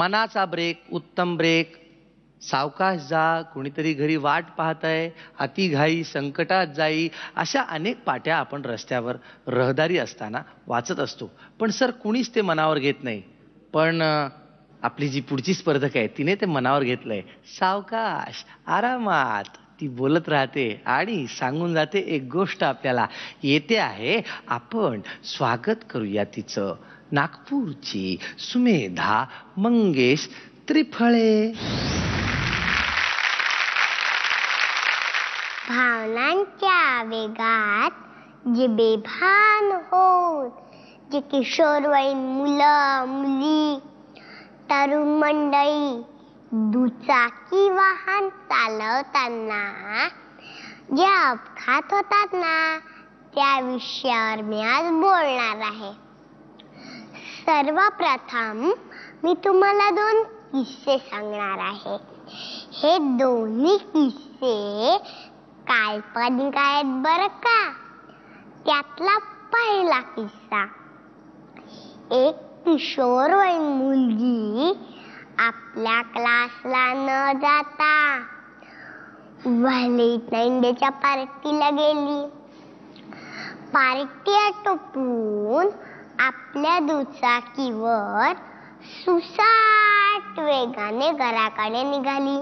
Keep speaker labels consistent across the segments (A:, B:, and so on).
A: मनाचा ब्रेक, उत्तम ब्रेक, सावकाश जा, कुणीतरी घरी वाट पाहतंय, अतिघाई संकटात जाई, अशा अनेक पाट्या आपण रस्त्यावर रहदारी असताना वाचत असतो. पण सर कुणीच ते मनावर घेत नाही. पण आपली जी पुढची स्पर्धक आहे तिने ते मनावर घेतलंय. सावकाश, आरामात ती बोलत राहते आणि सांगून जाते एक गोष्ट आपल्याला. येते आहे, आपण स्वागत करूया तिचं, नागपूरची सुमेधा मंगेश त्रिफळे.
B: भावनांच्या वेगात जे बेभान होऊन जे किशोरवयीन मुलं मुली तरुण मंडळी दुचाकी वाहन चालवताना जे अपघात होतात ना, त्या विषयावर मी आज बोलणार आहे. सर्वप्रथम मी तुम्हाला 2 किस्से सांगणार आहे. हे दोन्ही किस्से काल्पनिक आहेत बरं का. त्यातला पहिला किस्सा, एक किशोरवयीन मुलगी आपल्या क्लासला न जाता व्हॅलेंटाईनच्या पार्टीला गेली. पार्टी आटोपून आपल्या दुचाकीवर सुसाट वेगाने घराकडे निघाली.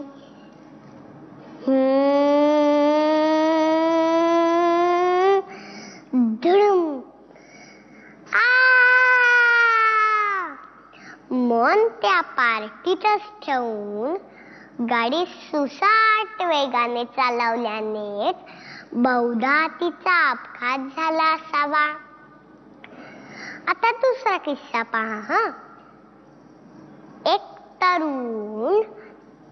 B: धडम. मन त्या पार्टीतच ठेवून गाडी सुसाट वेगाने चालवल्याने बहुधा तिचा अपघात झाला असावा. आता दुसरा किस्सा पहा. एक तरुण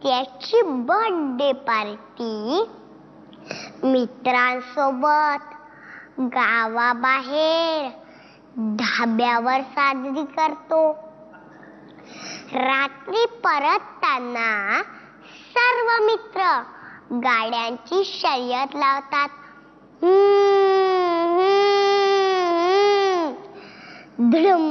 B: त्याची बर्थडे पार्टी मित्रांसोबत गावाबाहेर ढाब्यावर साजरी करतो. रात्री परतताना सर्व मित्र गाड्यांची शर्यत लावतात. धडम.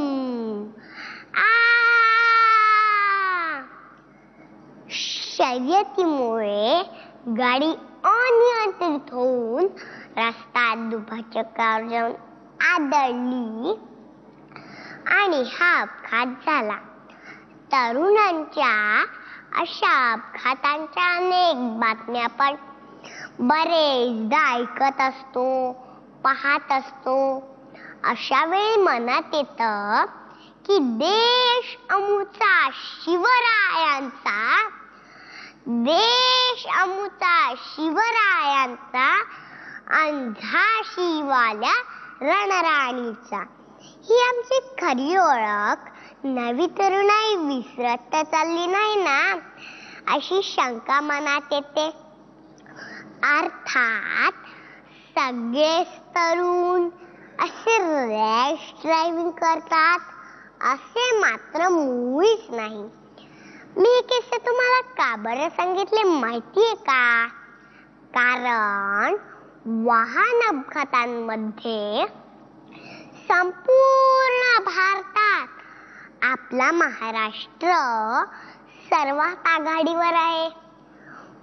B: शर्यतीमुळे गाडी अनियंत्रित होऊन रस्ता दुभाजकावर जाऊन आदळली आणि हा अपघात झाला. तरुणांच्या अशा अपघातांच्या अनेक बातम्या आपण बरेचदा ऐकत असतो, पाहत असतो. अशा वेळी मनात येतं की देश अमुचा शिवरायांचा झाशीवाल्या रणराणीचा ही आमची खरी ओळख नवी तरुणाई विसरत चालली नाही ना, अशी शंका मनात येते. अर्थात सगळेच तरुण असे रॅश ड्रायव्हिंग करतात असे मात्र मुळीच नाही. मी हे किस्से तुम्हाला का बरं सांगितले माहितीये का? कारण वाहन अपघातांमध्ये संपूर्ण भारतात आपला महाराष्ट्र सर्वात आघाडीवर आहे.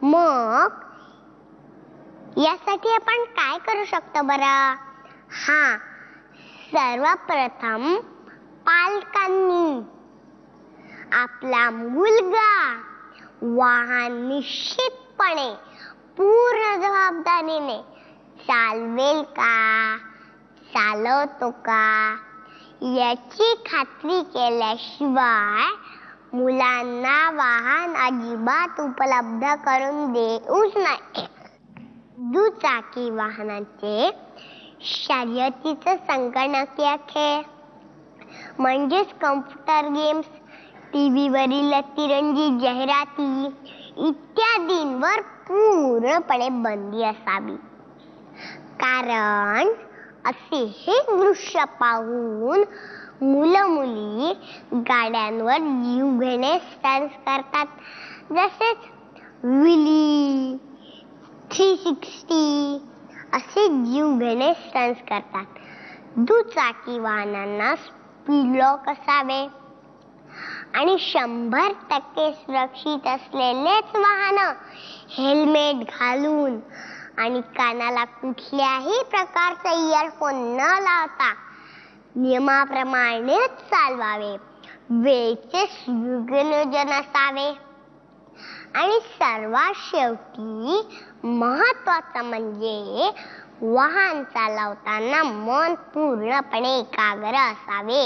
B: मग यासाठी आपण काय करू शकतो बरं? सर्वप्रथम पालकांनी आपला मुलगा वाहन निश्चितपणे पूर्ण जबाबदारीने चालवेल का, चालवतो का, याची खात्री केल्याशिवाय मुलांना वाहन अजिबात उपलब्ध करून देऊच नाही. दुचाकी वाहनाचे शर्यतीचे संगणकीय खेळ म्हणजेच कॉम्प्युटर गेम्स, टीव्हीवरील अतिरंगी जाहिराती इत्यादींवर पूर्णपणे बंदी असावी. कारण असे हे दृश्य पाहून मुलं मुली गाड्यांवर जीव घेणे स्टंट्स करतात. जसेच व्हीली, 360 असे जीव घेणे स्टंट्स करतात. दुचाकी वाहनांना स्पीड लॉक असावे आणि 100% सुरक्षित असलेलेच वाहन हेल्मेट घालून आणि कानाला कुठल्याही प्रकारचा इयरफोन न लावता नियमाप्रमाणेच चालवावे. वेळेचे सुयोजन असावे. आणि सर्वात शेवटी महत्वाचं म्हणजे वाहन चालवताना मन पूर्णपणे एकाग्र असावे.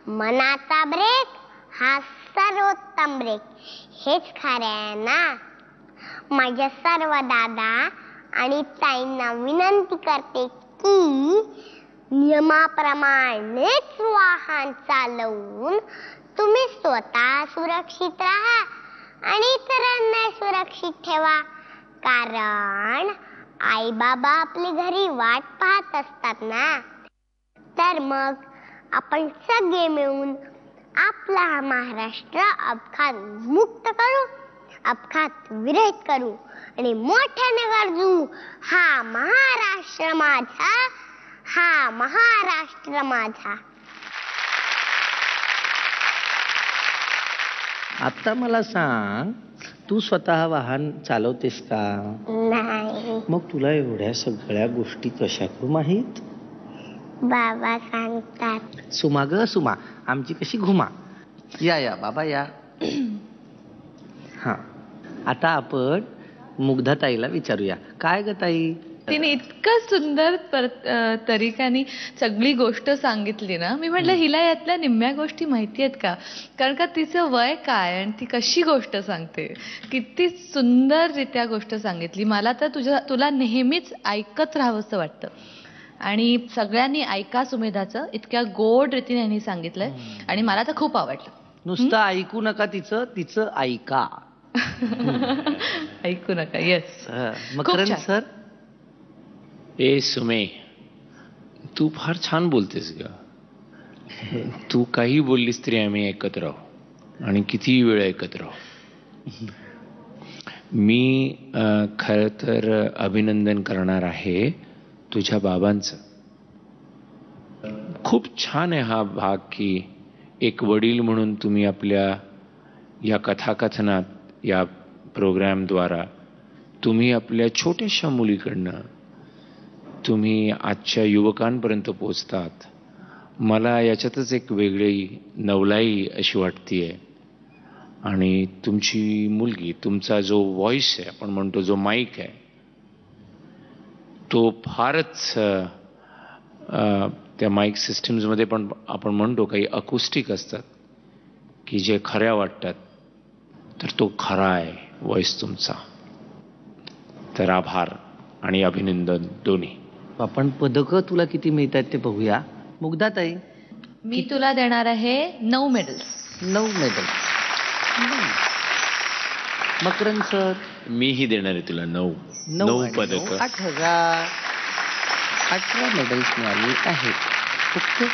B: मनाचा ब्रेक हा सर्वोत्तम ब्रेक. हेच खरे आहे ना. माझ्या सर्व दादा आणि ताईंना विनंती करते की नियमाप्रमाणेच वाहन चालवून तुम्ही स्वतः सुरक्षित राहा आणि इतरांना सुरक्षित ठेवा. कारण आई बाबा आपली घरी वाट पाहत असतात ना. तर मग आपण सगळे मिळून आपला हा महाराष्ट्र अपघात मुक्त करू, अपघात विरहित करू आणि मोठ्याने गरजू. हा महाराष्ट्र माझा, हा महाराष्ट्र माझा.
A: आता मला सांग, तू स्वतः वाहन चालवतेस का?
B: नाही.
A: मग तुला एवढ्या सगळ्या गोष्टी कशाकडून माहीत?
B: बाबा सांगतात.
A: सुमा ग सुमा, आमची कशी घुमा. या या बाबा या. हा, आता आपण मुग्धाताईला विचारूया. काय ग ताई?
C: तिने इतकं सुंदर तरीकाने सगळी गोष्ट सांगितली ना, मी म्हटलं हिला यातल्या निम्म्या गोष्टी माहिती आहेत का. कारण का तिचं वय काय आणि ती कशी गोष्ट सांगते, किती सुंदररित्या गोष्ट सांगितली. मला तर तुला नेहमीच ऐकत राहावंसं वाटतं. आणि सगळ्यांनी ऐका सुमेधाचं, इतक्या गोड रीतीने यांनी सांगितलंय आणि मला तर खूप आवडलं.
A: नुसतं ऐकू नका, तिचं ऐका.
C: ऐकू नका. येस.
A: मकरंद सर.
D: ए सुमे, तू फार छान बोलतेस ग. तू काही बोललीस तरी आम्ही ऐकत राहू आणि किती वेळ ऐकत राहू. मी खरं तर अभिनंदन करणार आहे तुझ्या बाबांचं. खूप छान आहे हा भाग की एक वडील म्हणून तुम्ही आपल्या या कथाकथनात, या प्रोग्रॅमद्वारा तुम्ही आपल्या छोट्याशा मुलीकडनं तुम्ही आजच्या युवकांपर्यंत पोचतात. मला याच्यातच एक वेगळी नवलाई अशी वाटतेय. आणि तुमची मुलगी, तुमचा जो व्हॉइस आहे, आपण म्हणतो जो माईक आहे, तो फारच त्या माईक सिस्टम्समध्ये पण आपण म्हणतो काही अकुस्टिक असतात की जे खऱ्या वाटतात. तर तो खरा आहे व्हॉइस तुमचा. तर आभार आणि अभिनंदन दोन्ही.
A: आपण पदकं तुला किती मिळतात ते बघूया. मुग्धाताई,
C: मी तुला देणार आहे 9 मेडल्स.
A: 9 मेडल. मकरंद सर.
D: मीही देणार आहे तुला 9 पदक.
A: 18 मेडल्स मिळाली आहेत. ओके.